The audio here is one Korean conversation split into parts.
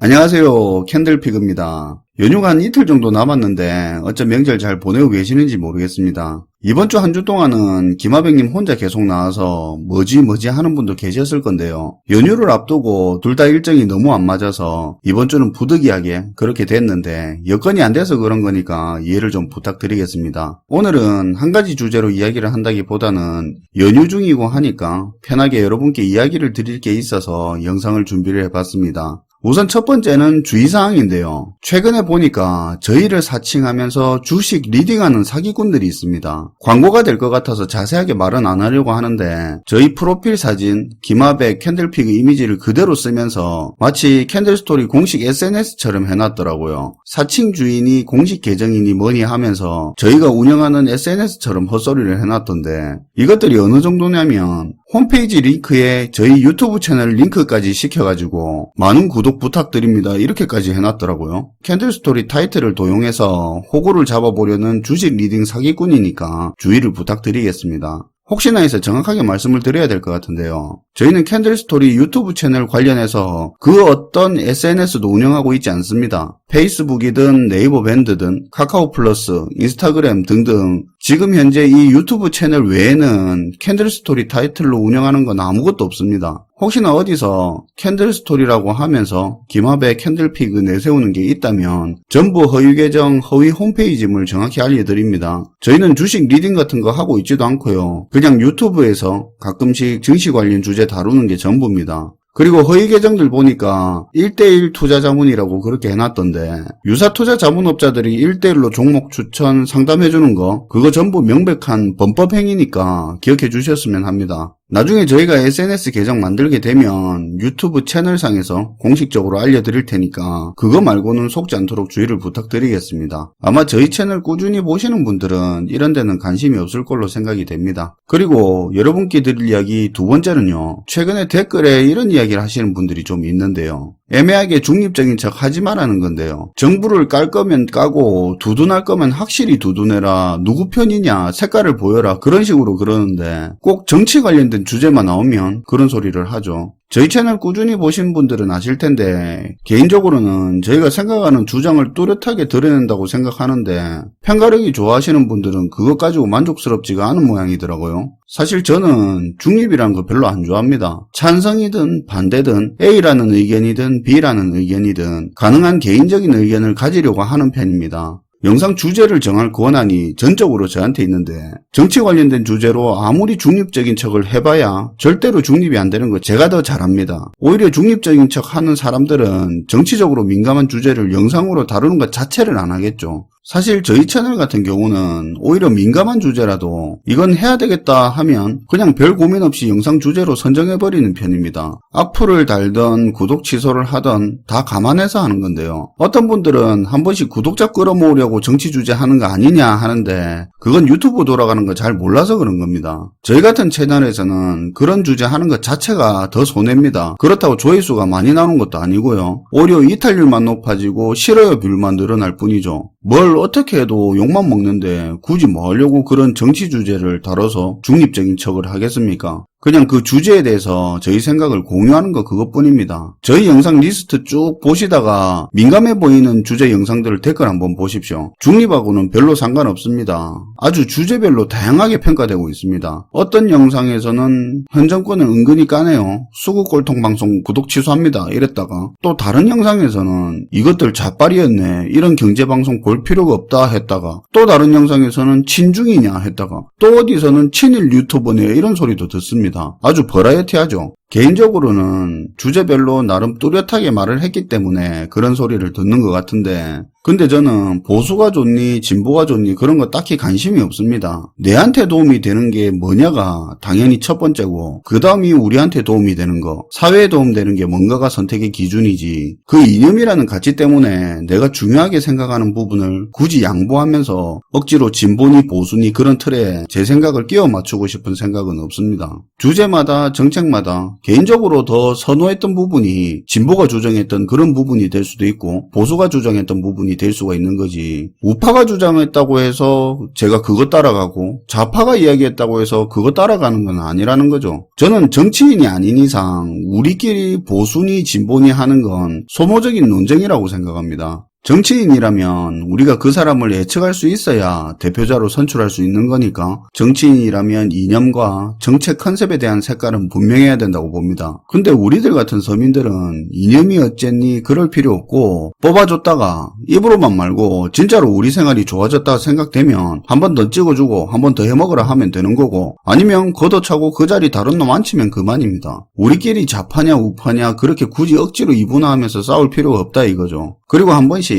안녕하세요. 캔들피그입니다. 연휴가 한 이틀 정도 남았는데 어쩜 명절 잘 보내고 계시는지 모르겠습니다. 이번 주 한 주 동안은 김하백님 혼자 계속 나와서 뭐지 하는 분도 계셨을 건데요. 연휴를 앞두고 둘 다 일정이 너무 안 맞아서 이번 주는 부득이하게 그렇게 됐는데 여건이 안 돼서 그런 거니까 이해를 좀 부탁드리겠습니다. 오늘은 한 가지 주제로 이야기를 한다기보다는 연휴 중이고 하니까 편하게 여러분께 이야기를 드릴 게 있어서 영상을 준비를 해봤습니다. 우선 첫 번째는 주의사항인데요. 최근에 보니까 저희를 사칭하면서 주식 리딩하는 사기꾼들이 있습니다. 광고가 될 것 같아서 자세하게 말은 안 하려고 하는데 저희 프로필 사진 김하백 캔들피그 이미지를 그대로 쓰면서 마치 캔들스토리 공식 SNS처럼 해놨더라고요. 사칭 주인이 공식 계정이니 뭐니 하면서 저희가 운영하는 SNS처럼 헛소리를 해놨던데 이것들이 어느 정도냐면 홈페이지 링크에 저희 유튜브 채널 링크까지 시켜가지고 많은 구독 부탁드립니다 이렇게까지 해놨더라고요. 캔들스토리 타이틀을 도용해서 호구를 잡아보려는 주식 리딩 사기꾼이니까 주의를 부탁드리겠습니다. 혹시나 해서 정확하게 말씀을 드려야 될 것 같은데요. 저희는 캔들스토리 유튜브 채널 관련해서 그 어떤 SNS도 운영하고 있지 않습니다. 페이스북이든 네이버 밴드든 카카오 플러스, 인스타그램 등등 지금 현재 이 유튜브 채널 외에는 캔들스토리 타이틀로 운영하는 건 아무것도 없습니다. 혹시나 어디서 캔들스토리라고 하면서 김하백 캔들피그 내세우는 게 있다면 전부 허위 계정, 허위 홈페이지임을 정확히 알려드립니다. 저희는 주식 리딩 같은 거 하고 있지도 않고요. 그냥 유튜브에서 가끔씩 증시 관련 주제 다루는 게 전부입니다. 그리고 허위 계정들 보니까 1대1 투자자문이라고 그렇게 해놨던데 유사 투자 자문업자들이 1대1로 종목 추천 상담해주는 거 그거 전부 명백한 범법행위니까 기억해 주셨으면 합니다. 나중에 저희가 SNS 계정 만들게 되면 유튜브 채널상에서 공식적으로 알려드릴 테니까 그거 말고는 속지 않도록 주의를 부탁드리겠습니다. 아마 저희 채널 꾸준히 보시는 분들은 이런 데는 관심이 없을 걸로 생각이 됩니다. 그리고 여러분께 드릴 이야기 두 번째는요. 최근에 댓글에 이런 이야기를 하시는 분들이 좀 있는데요. 애매하게 중립적인 척 하지 말라는 건데요. 정부를 깔 거면 까고 두둔할 거면 확실히 두둔해라. 누구 편이냐 색깔을 보여라 그런 식으로 그러는데 꼭 정치 관련된 주제만 나오면 그런 소리를 하죠. 저희 채널 꾸준히 보신 분들은 아실 텐데 개인적으로는 저희가 생각하는 주장을 뚜렷하게 드러낸다고 생각하는데 편가르기 좋아하시는 분들은 그것 가지고 만족스럽지가 않은 모양이더라고요. 사실 저는 중립이라는 거 별로 안 좋아합니다. 찬성이든 반대든 A라는 의견이든 B라는 의견이든 가능한 개인적인 의견을 가지려고 하는 편입니다. 영상 주제를 정할 권한이 전적으로 저한테 있는데 정치 관련된 주제로 아무리 중립적인 척을 해봐야 절대로 중립이 안 되는 거 제가 더 잘합니다. 오히려 중립적인 척 하는 사람들은 정치적으로 민감한 주제를 영상으로 다루는 것 자체를 안 하겠죠. 사실 저희 채널 같은 경우는 오히려 민감한 주제라도 이건 해야 되겠다 하면 그냥 별 고민 없이 영상 주제로 선정해버리는 편입니다. 악플을 달던 구독 취소를 하던 다 감안해서 하는 건데요. 어떤 분들은 한 번씩 구독자 끌어모으려고 정치 주제 하는 거 아니냐 하는데 그건 유튜브 돌아가는 거 잘 몰라서 그런 겁니다. 저희 같은 채널에서는 그런 주제 하는 것 자체가 더 손해입니다. 그렇다고 조회수가 많이 나오는 것도 아니고요. 오히려 이탈률만 높아지고 싫어요 뷰만 늘어날 뿐이죠. 뭘 어떻게 해도 욕만 먹는데 굳이 뭐 하려고 그런 정치 주제를 다뤄서 중립적인 척을 하겠습니까? 그냥 그 주제에 대해서 저희 생각을 공유하는 거 그것뿐입니다. 저희 영상 리스트 쭉 보시다가 민감해 보이는 주제 영상들을 댓글 한번 보십시오. 중립하고는 별로 상관없습니다. 아주 주제별로 다양하게 평가되고 있습니다. 어떤 영상에서는 현 정권은 은근히 까네요. 수구 꼴통 방송 구독 취소합니다. 이랬다가 또 다른 영상에서는 이것들 자빨이었네. 이런 경제방송 볼 필요가 없다 했다가 또 다른 영상에서는 친중이냐 했다가 또 어디서는 친일 유튜버네 이런 소리도 듣습니다. 아주 버라이어티하죠. 개인적으로는 주제별로 나름 뚜렷하게 말을 했기 때문에 그런 소리를 듣는 것 같은데 근데 저는 보수가 좋니 진보가 좋니 그런 거 딱히 관심이 없습니다. 내한테 도움이 되는 게 뭐냐가 당연히 첫 번째고 그 다음이 우리한테 도움이 되는 거 사회에 도움되는 게 뭔가가 선택의 기준이지 그 이념이라는 가치 때문에 내가 중요하게 생각하는 부분을 굳이 양보하면서 억지로 진보니 보수니 그런 틀에 제 생각을 끼워 맞추고 싶은 생각은 없습니다. 주제마다 정책마다 개인적으로 더 선호했던 부분이 진보가 주장했던 그런 부분이 될 수도 있고 보수가 주장했던 부분이 될 수가 있는 거지. 우파가 주장했다고 해서 제가 그거 따라가고 좌파가 이야기했다고 해서 그거 따라가는 건 아니라는 거죠. 저는 정치인이 아닌 이상 우리끼리 보수니 진보니 하는 건 소모적인 논쟁이라고 생각합니다. 정치인이라면 우리가 그 사람을 예측할 수 있어야 대표자로 선출할 수 있는 거니까 정치인이라면 이념과 정책 컨셉에 대한 색깔은 분명해야 된다고 봅니다. 근데 우리들 같은 서민들은 이념이 어쨌니 그럴 필요 없고 뽑아줬다가 입으로만 말고 진짜로 우리 생활이 좋아졌다 생각되면 한 번 더 찍어주고 한 번 더 해먹으라 하면 되는 거고 아니면 걷어차고 그 자리 다른 놈 앉히면 그만입니다. 우리끼리 좌파냐 우파냐 그렇게 굳이 억지로 이분화하면서 싸울 필요가 없다 이거죠. 그리고 한 번씩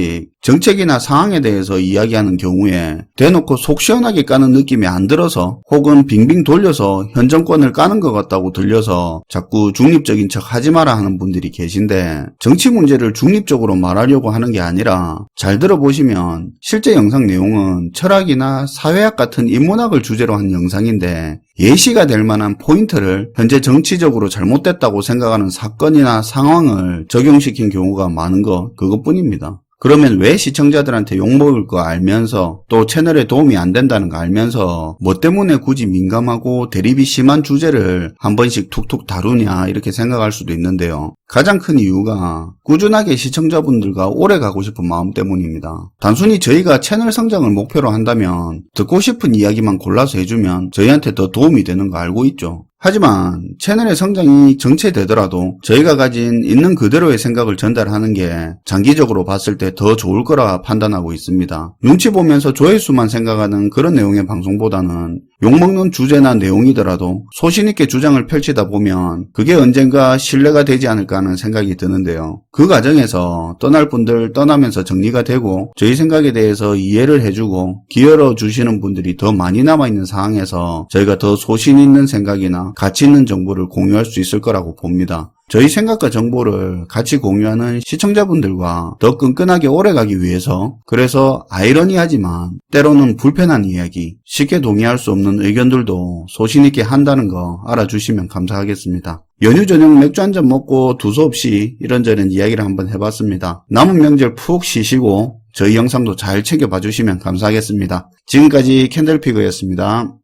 정책이나 상황에 대해서 이야기하는 경우에 대놓고 속 시원하게 까는 느낌이 안 들어서 혹은 빙빙 돌려서 현 정권을 까는 것 같다고 들려서 자꾸 중립적인 척 하지 마라 하는 분들이 계신데 정치 문제를 중립적으로 말하려고 하는 게 아니라 잘 들어보시면 실제 영상 내용은 철학이나 사회학 같은 인문학을 주제로 한 영상인데 예시가 될 만한 포인트를 현재 정치적으로 잘못됐다고 생각하는 사건이나 상황을 적용시킨 경우가 많은 것 그것뿐입니다. 그러면 왜 시청자들한테 욕먹을 거 알면서 또 채널에 도움이 안 된다는 거 알면서 뭐 때문에 굳이 민감하고 대립이 심한 주제를 한 번씩 툭툭 다루냐 이렇게 생각할 수도 있는데요. 가장 큰 이유가 꾸준하게 시청자분들과 오래 가고 싶은 마음 때문입니다. 단순히 저희가 채널 성장을 목표로 한다면 듣고 싶은 이야기만 골라서 해주면 저희한테 더 도움이 되는 거 알고 있죠. 하지만 채널의 성장이 정체되더라도 저희가 가진 있는 그대로의 생각을 전달하는 게 장기적으로 봤을 때 더 좋을 거라 판단하고 있습니다. 눈치 보면서 조회수만 생각하는 그런 내용의 방송보다는 욕먹는 주제나 내용이더라도 소신있게 주장을 펼치다 보면 그게 언젠가 신뢰가 되지 않을까 하는 생각이 드는데요. 그 과정에서 떠날 분들 떠나면서 정리가 되고 저희 생각에 대해서 이해를 해주고 기울여 주시는 분들이 더 많이 남아있는 상황에서 저희가 더 소신 있는 생각이나 가치 있는 정보를 공유할 수 있을 거라고 봅니다. 저희 생각과 정보를 같이 공유하는 시청자분들과 더 끈끈하게 오래가기 위해서 그래서 아이러니하지만 때로는 불편한 이야기, 쉽게 동의할 수 없는 의견들도 소신있게 한다는 거 알아주시면 감사하겠습니다. 연휴 저녁 맥주 한잔 먹고 두서없이 이런저런 이야기를 한번 해봤습니다. 남은 명절 푹 쉬시고 저희 영상도 잘 챙겨봐 주시면 감사하겠습니다. 지금까지 캔들피그였습니다.